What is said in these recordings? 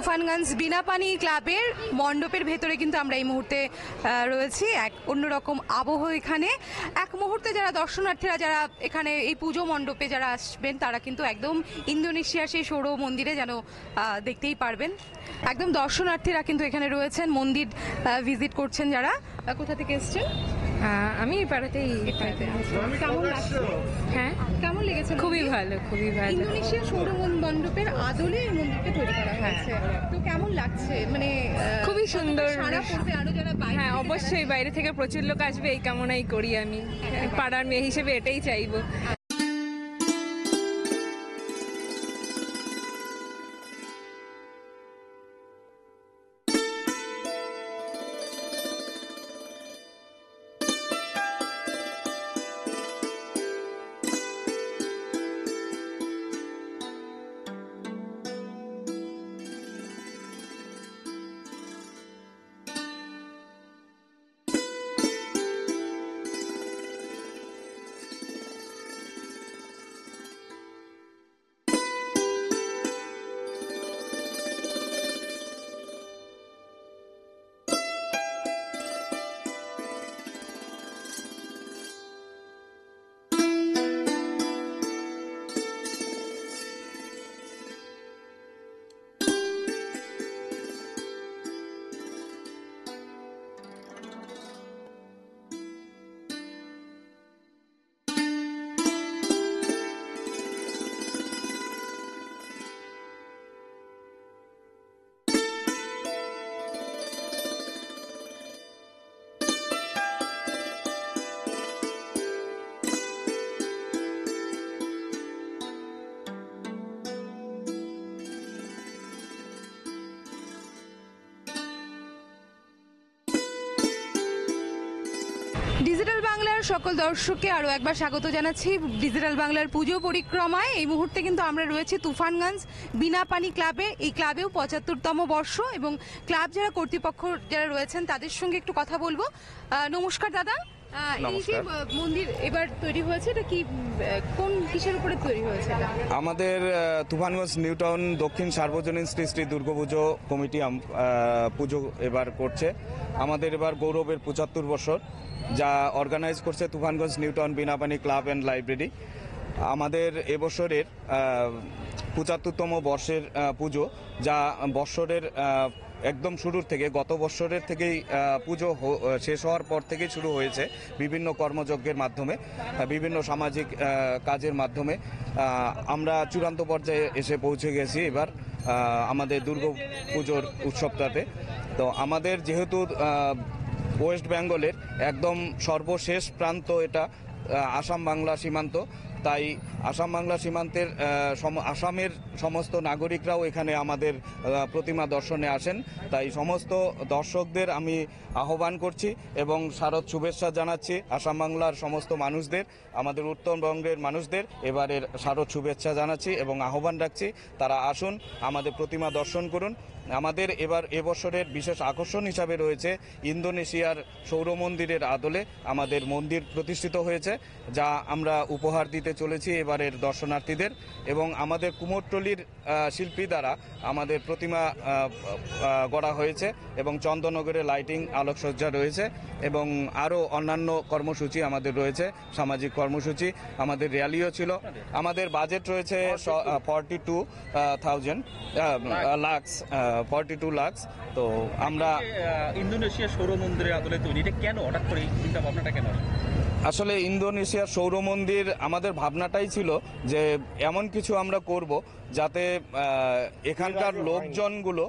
তুফানগঞ্জ বিনাপানি ক্লাবের মণ্ডপের ভেতরে কিন্তু আমরা এই মুহূর্তে রয়েছি। এক অন্যরকম আবহ এখানে। এক মুহূর্তে যারা দর্শনার্থীরা যারা এখানে এই পুজো মণ্ডপে যারা আসবেন তারা কিন্তু একদম ইন্দোনেশিয়ার সেই সৌর মন্দিরে যেন দেখতেই পারবেন। একদম দর্শনার্থীরা কিন্তু এখানে রয়েছেন, মন্দির ভিজিট করছেন। যারা কোথা থেকে এসছেন? আমি এই পাড়াতেই। কেমন লাগছে? হ্যাঁ, কেমন লেগেছে? খুবই ভালো, খুবই ভালো। ইন্দোনেশিয়া সৌর মণ্ডপের আদলে এই মন্দিরটা তৈরি করা হয়েছে। তো কেমন লাগছে? মানে খুবই সুন্দর। সারা পড়বে আরো যারা বাইরে। হ্যাঁ, অবশ্যই বাইরে থেকে প্রচুর লোক আসবে, এই কামনাই করি আমি। পাড়ার মেয়ে হিসেবে এটাই চাইবো। ডিজিটাল বাংলার সকল দর্শককে আরও একবার স্বাগত জানাচ্ছি ডিজিটাল বাংলার পুজো পরিক্রমায়। এই মুহূর্তে কিন্তু আমরা রয়েছি তুফানগঞ্জ বিনাপানি ক্লাবে। এই ক্লাবেও ৭৫তম বর্ষ এবং ক্লাব যারা কর্তৃপক্ষ যারা রয়েছেন তাদের সঙ্গে একটু কথা বলবো। নমস্কার দাদা। এই যে মন্দির এবার তৈরি হয়েছে, এটা কি কোন কিসের উপরে তৈরি হয়েছে? আমাদের তুফানগঞ্জ নিউ টাউন দক্ষিণ সার্বজনীন শ্রী শ্রী দুর্গাপুজো কমিটি পুজো এবার করছে। আমাদের এবার গৌরবের ৭৫ বছর, যা অর্গানাইজ করছে Tufanganj new town Binapani club and library. আমাদের এবছরের ৭৫তম বর্ষের পুজো, যা বৎসরের একদম শুরুর থেকে গত বছরের থেকেই পুজো শেষ হওয়ার পর থেকেই শুরু হয়েছে বিভিন্ন কর্মযজ্ঞের মাধ্যমে, বিভিন্ন সামাজিক কাজের মাধ্যমে আমরা চূড়ান্ত পর্যায়ে এসে পৌঁছে গেছি এবার আমাদের দুর্গা পুজোর উৎসবটাতে। তো আমাদের যেহেতু ওয়েস্ট বেঙ্গলের একদম সর্বশেষ প্রান্ত এটা আসাম বাংলা সীমান্ত, তাই আসাম বাংলা সীমান্তের আসামের সমস্ত নাগরিকরাও এখানে আমাদের প্রতিমা দর্শনে আসেন। তাই সমস্ত দর্শকদের আমি আহ্বান করছি এবং শারদ শুভেচ্ছা জানাচ্ছি আসাম বাংলার সমস্ত মানুষদের, আমাদের উত্তরবঙ্গের মানুষদের এবারের শারদ শুভেচ্ছা জানাচ্ছি এবং আহ্বান রাখছি তারা আসুন, আমাদের প্রতিমা দর্শন করুন। আমাদের এবছরের বিশেষ আকর্ষণ হিসাবে রয়েছে ইন্দোনেশিয়ার সৌর মন্দিরের আদলে আমাদের মন্দির প্রতিষ্ঠিত হয়েছে, যা আমরা উপহার দিতে চলেছি এবারের দর্শনার্থীদের। এবং আমাদের কুমোরটুলির শিল্পী দ্বারা আমাদের প্রতিমা গড়া হয়েছে এবং চন্দননগরে লাইটিং আলোকসজ্জা রয়েছে এবং আরও অন্যান্য কর্মসূচি আমাদের রয়েছে, সামাজিক কর্মসূচি। আমাদের র্যালিও ছিল। আমাদের বাজেট রয়েছে 42 লাক্স। তো আমরা ইন্দোনেশিয়া সৌর মন্দিরের আদলে তৈরি, এটা কেন হঠাৎ করে এই চিন্তা ভাবনাটা কেন? আসলে ইন্দোনেশিয়ার সৌর মন্দির আমাদের ভাবনাটাই ছিল যে এমন কিছু আমরা করব যাতে এখানকার লোকজনগুলো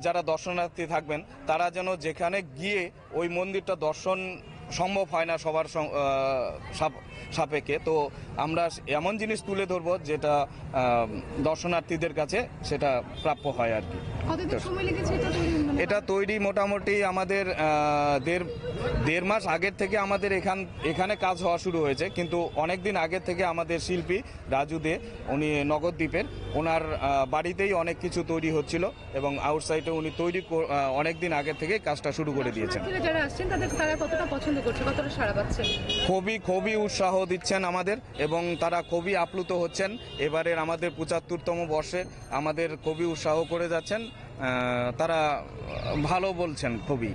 যারা দর্শনার্থী থাকবেন তারা যেন যেখানে গিয়ে ওই মন্দিরটা দর্শন সম্ভব হয় না সবার সাপেক্ষে, তো আমরা এমন জিনিস তুলে ধরবো যেটা দর্শনার্থীদের কাছে সেটা প্রাপ্য হয় আর কি। এটা তৈরি মোটামুটি আমাদের দেড় মাস আগের থেকে আমাদের এখানে কাজ হওয়া শুরু হয়েছে, কিন্তু অনেক দিন আগের থেকে আমাদের শিল্পী রাজু দে, উনি নগরদ্বীপের, ওনার বাড়িতেই অনেক কিছু তৈরি হচ্ছিল এবং আউটসাইডে উনি তৈরি অনেক দিন আগের থেকে কাজটা শুরু করে দিয়েছেন। যারা আসছেন তারা কতটা পছন্দ করছে, কতটা সাড়া পাচ্ছেন? খুবই উৎসাহ দিচ্ছেন আমাদের এবং তারা খুবই আপ্লুত হচ্ছেন। এবারের আমাদের ৭৫তম বর্ষে আমাদের খুবই উৎসাহ করে যাচ্ছেন তারা ভালো বলছেন খুবই।